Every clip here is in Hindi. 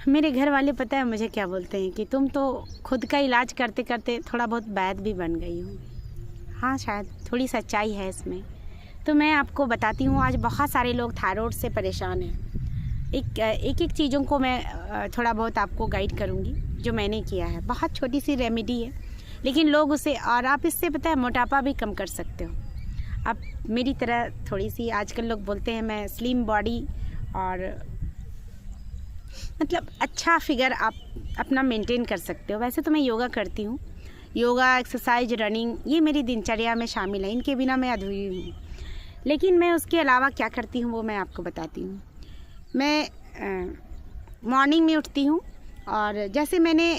मेरे घर वाले पता है मुझे क्या बोलते हैं कि तुम तो खुद का इलाज करते करते थोड़ा बहुत वैद भी बन गई हो। हाँ, शायद थोड़ी सच्चाई है इसमें। तो मैं आपको बताती हूँ, आज बहुत सारे लोग थायराइड से परेशान हैं। एक चीज़ों को मैं थोड़ा बहुत आपको गाइड करूँगी जो मैंने किया है। बहुत छोटी सी रेमेडी है, लेकिन लोग उसे, और आप इससे पता है मोटापा भी कम कर सकते हो। आप मेरी तरह थोड़ी सी, आजकल लोग बोलते हैं मैं स्लिम बॉडी और मतलब अच्छा फिगर आप अपना मेंटेन कर सकते हो। वैसे तो मैं योगा करती हूँ, योगा, एक्सरसाइज, रनिंग, ये मेरी दिनचर्या में शामिल है। इनके बिना मैं अधूरी हूँ। लेकिन मैं उसके अलावा क्या करती हूँ वो मैं आपको बताती हूँ। मैं मॉर्निंग में उठती हूँ और जैसे मैंने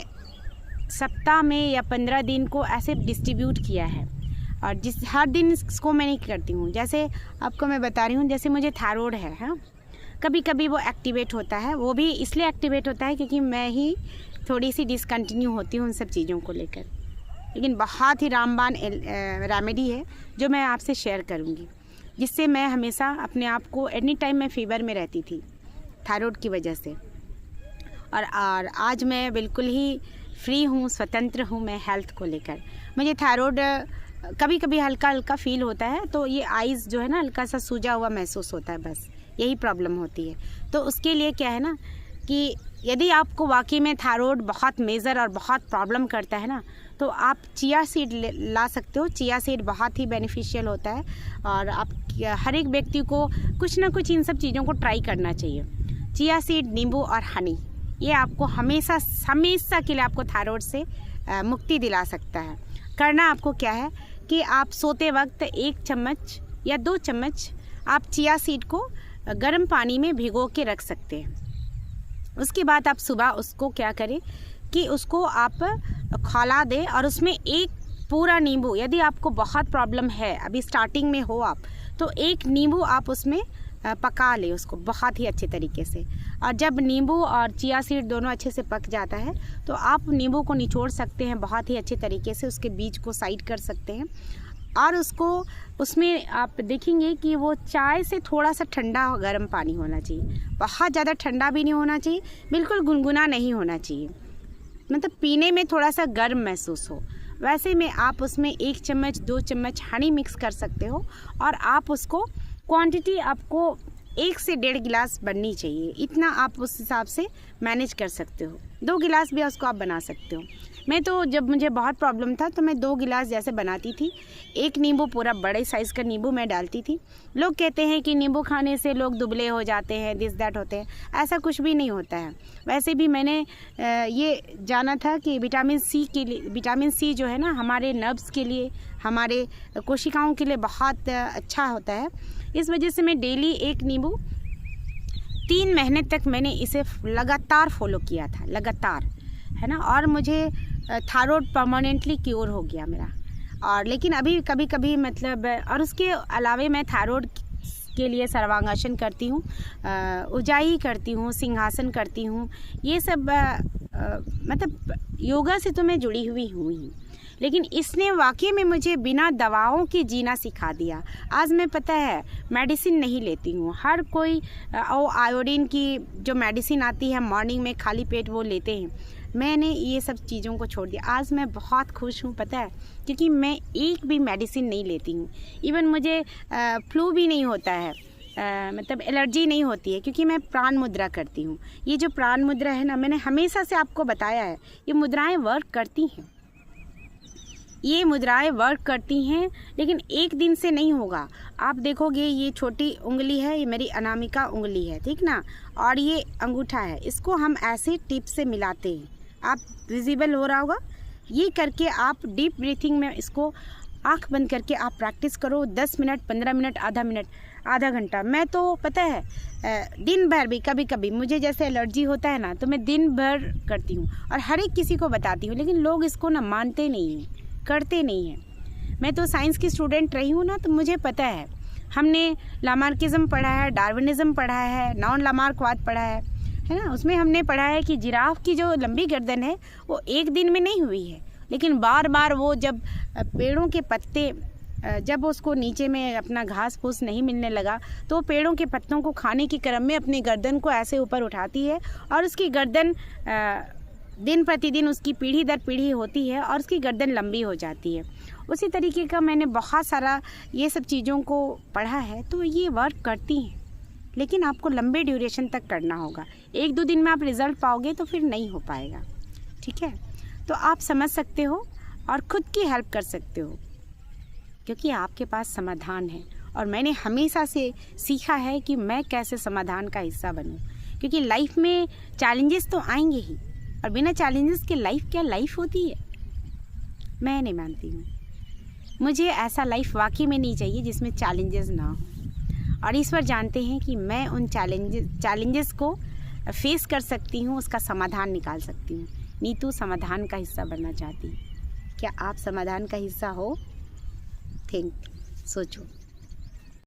सप्ताह में या 15 दिन को ऐसे डिस्ट्रीब्यूट किया है, और हर दिन इसको मैं नहीं करती हूँ। जैसे आपको मैं बता रही हूँ, जैसे मुझे थायराइड है, हाँ, कभी कभी वो एक्टिवेट होता है। वो भी इसलिए एक्टिवेट होता है क्योंकि मैं ही थोड़ी सी डिसकंटिन्यू होती हूँ उन सब चीज़ों को लेकर। लेकिन बहुत ही रामबाण रेमेडी है जो मैं आपसे शेयर करूँगी, जिससे मैं हमेशा अपने आप को, एनी टाइम मैं फीवर में रहती थी थायराइड की वजह से, और आज मैं बिल्कुल ही फ्री हूँ, स्वतंत्र हूँ मैं हेल्थ को लेकर। मुझे थायराइड कभी कभी हल्का हल्का फील होता है, तो ये आइज़ जो है ना हल्का सा सूजा हुआ महसूस होता है, बस यही प्रॉब्लम होती है। तो उसके लिए क्या है ना कि यदि आपको वाकई में थायराइड बहुत मेजर और बहुत प्रॉब्लम करता है ना, तो आप चिया सीड ला सकते हो। चिया सीड बहुत ही बेनिफिशियल होता है, और आप हर एक व्यक्ति को कुछ ना कुछ इन सब चीज़ों को ट्राई करना चाहिए। चिया सीड, नींबू और हनी, ये आपको हमेशा के लिए आपको थायराइड से मुक्ति दिला सकता है। करना आपको क्या है कि आप सोते वक्त 1 चम्मच या 2 चम्मच आप चिया सीड को गर्म पानी में भिगो के रख सकते हैं। उसके बाद आप सुबह उसको क्या करें कि उसको आप खौला दें, और उसमें 1 पूरा नींबू, यदि आपको बहुत प्रॉब्लम है, अभी स्टार्टिंग में हो आप, तो 1 नींबू आप उसमें पका ले उसको बहुत ही अच्छे तरीके से। और जब नींबू और चिया सीड दोनों अच्छे से पक जाता है, तो आप नींबू को निचोड़ सकते हैं बहुत ही अच्छे तरीके से, उसके बीज को साइड कर सकते हैं, और उसको उसमें आप देखेंगे कि वो चाय से थोड़ा सा ठंडा गर्म पानी होना चाहिए। बहुत ज़्यादा ठंडा भी नहीं होना चाहिए, बिल्कुल गुनगुना नहीं होना चाहिए, मतलब पीने में थोड़ा सा गर्म महसूस हो। वैसे में आप उसमें 1 चम्मच 2 चम्मच हनी मिक्स कर सकते हो, और आप उसको क्वांटिटी आपको 1 से 1.5 गिलास बननी चाहिए, इतना आप उस हिसाब से मैनेज कर सकते हो। 2 गिलास भी उसको आप बना सकते हो। मैं तो जब मुझे बहुत प्रॉब्लम था तो मैं 2 गिलास जैसे बनाती थी। 1 नींबू, पूरा बड़े साइज़ का नींबू मैं डालती थी। लोग कहते हैं कि नींबू खाने से लोग दुबले हो जाते हैं, दिस दैट होते हैं, ऐसा कुछ भी नहीं होता है। वैसे भी मैंने ये जाना था कि विटामिन सी जो है ना हमारे नर्व्स के लिए, हमारे कोशिकाओं के लिए बहुत अच्छा होता है। इस वजह से मैं डेली 1 नींबू 3 महीने तक मैंने इसे लगातार फॉलो किया था, लगातार, है ना। और मुझे थायराइड परमानेंटली क्योर हो गया मेरा। और लेकिन अभी कभी कभी मतलब, और उसके अलावे मैं थायराइड के लिए सर्वांगासन करती हूँ, उजाई करती हूँ, सिंहासन करती हूँ। ये सब मतलब योगा से तो मैं जुड़ी हुई हूँ ही, लेकिन इसने वाकई में मुझे बिना दवाओं के जीना सिखा दिया। आज मैं पता है मेडिसिन नहीं लेती हूँ। हर कोई आयोडीन की जो मेडिसिन आती है मॉर्निंग में खाली पेट वो लेते हैं। मैंने ये सब चीज़ों को छोड़ दिया। आज मैं बहुत खुश हूँ पता है, क्योंकि मैं एक भी मेडिसिन नहीं लेती हूँ। इवन मुझे फ्लू भी नहीं होता है, मतलब एलर्जी नहीं होती है, क्योंकि मैं प्राण मुद्रा करती हूँ। ये जो प्राण मुद्रा है ना, मैंने हमेशा से आपको बताया है, ये मुद्राएं वर्क करती हैं। ये मुद्राएं वर्क करती हैं, लेकिन एक दिन से नहीं होगा। आप देखोगे ये छोटी उंगली है, ये मेरी अनामिका उंगली है, ठीक ना, और ये अंगूठा है, इसको हम ऐसे टिप से मिलाते हैं। आप विजिबल हो रहा होगा। ये करके आप डीप ब्रीथिंग में इसको आँख बंद करके आप प्रैक्टिस करो 10 मिनट, 15 मिनट, आधा घंटा। मैं तो पता है दिन भर भी, कभी कभी मुझे जैसे एलर्जी होता है ना, तो मैं दिन भर करती हूँ और हर एक किसी को बताती हूँ, लेकिन लोग इसको ना मानते नहीं हैं, करते नहीं हैं। मैं तो साइंस की स्टूडेंट रही हूँ ना, तो मुझे पता है। हमने लामार्किज्म पढ़ा है, डार्विनिज्म पढ़ा है, नॉन लामार्कवाद पढ़ा है ना। उसमें हमने पढ़ा है कि जिराफ की जो लंबी गर्दन है वो एक दिन में नहीं हुई है, लेकिन बार बार वो जब पेड़ों के पत्ते जब उसको नीचे में अपना घास फूस नहीं मिलने लगा तो पेड़ों के पत्तों को खाने के क्रम में अपनी गर्दन को ऐसे ऊपर उठाती है और उसकी गर्दन दिन प्रतिदिन उसकी पीढ़ी दर पीढ़ी होती है और उसकी गर्दन लंबी हो जाती है। उसी तरीके का मैंने बहुत सारा ये सब चीज़ों को पढ़ा है, तो ये वर्क करती हैं, लेकिन आपको लंबे ड्यूरेशन तक करना होगा। 1-2 दिन में आप रिज़ल्ट पाओगे तो फिर नहीं हो पाएगा, ठीक है। तो आप समझ सकते हो और ख़ुद की हेल्प कर सकते हो, क्योंकि आपके पास समाधान है। और मैंने हमेशा से सीखा है कि मैं कैसे समाधान का हिस्सा बनूं, क्योंकि लाइफ में चैलेंजेस तो आएंगे ही, और बिना चैलेंजेस के लाइफ क्या लाइफ होती है? मैं नहीं मानती हूँ। मुझे ऐसा लाइफ वाकई में नहीं चाहिए जिसमें चैलेंजेस ना हो। और ईश्वर जानते हैं कि मैं उन चैलेंजेस को फेस कर सकती हूँ, उसका समाधान निकाल सकती हूँ। नीतू समाधान का हिस्सा बनना चाहती है। क्या आप समाधान का हिस्सा हो? सोचो।